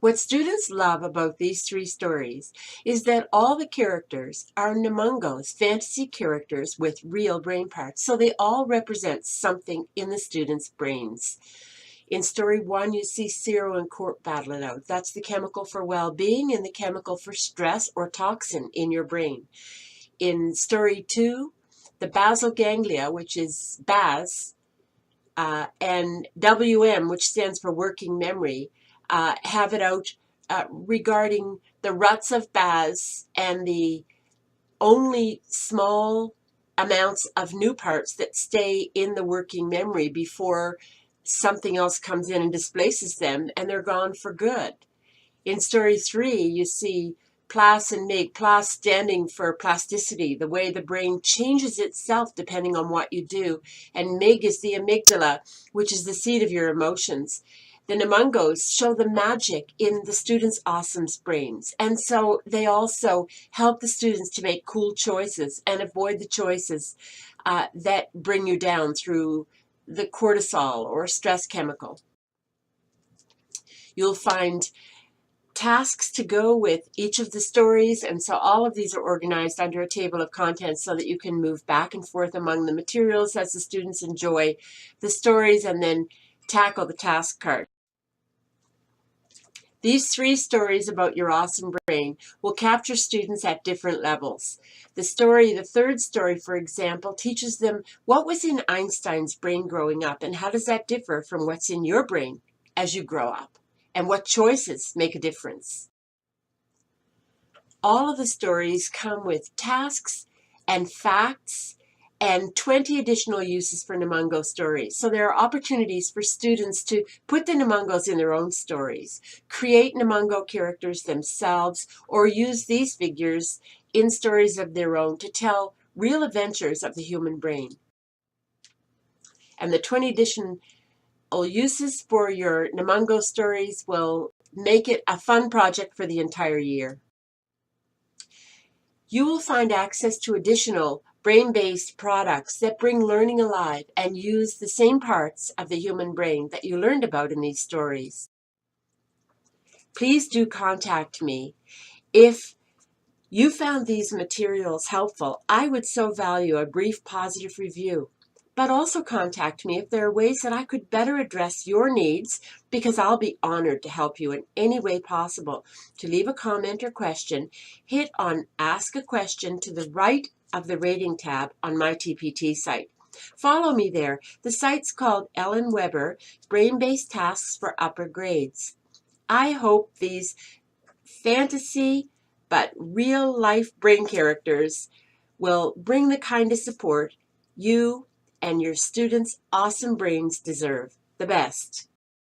What students love about these three stories is that all the characters are Namungos, fantasy characters with real brain parts, so they all represent something in the students' brains. In story 1, you see Ciro and Court battle it out. That's the chemical for well-being and the chemical for stress or toxin in your brain. In story 2, the basal ganglia, which is BAS, and WM, which stands for working memory, have it out regarding the ruts of BAS and the only small amounts of new parts that stay in the working memory before something else comes in and displaces them, and they're gone for good. In story 3, you see Plas and Mig, Plas standing for plasticity, the way the brain changes itself depending on what you do, and Mig is the amygdala, which is the seat of your emotions. The Namungos show the magic in the students' Awesom's brains, and so they also help the students to make cool choices and avoid the choices that bring you down through the cortisol or stress chemical. You'll find tasks to go with each of the stories, and so all of these are organized under a table of contents so that you can move back and forth among the materials as the students enjoy the stories and then tackle the task card. These three stories about your awesome brain will capture students at different levels. The third story, for example, teaches them what was in Einstein's brain growing up and how does that differ from what's in your brain as you grow up, and what choices make a difference. All of the stories come with tasks and facts and 20 additional uses for Namungo stories. So there are opportunities for students to put the Namungos in their own stories, create Namungo characters themselves, or use these figures in stories of their own to tell real adventures of the human brain. And the 20 additional uses for your Namungo stories will make it a fun project for the entire year. You will find access to additional brain-based products that bring learning alive and use the same parts of the human brain that you learned about in these stories. Please do contact me. If you found these materials helpful, I would so value a brief positive review. But also contact me if there are ways that I could better address your needs, because I'll be honored to help you in any way possible. To leave a comment or question, hit on Ask a Question to the right of the rating tab on my TPT site. Follow me there. The site's called Ellen Weber, Brain-Based Tasks for Upper Grades. I hope these fantasy but real-life brain characters will bring the kind of support you and your students' awesome brains deserve. The best.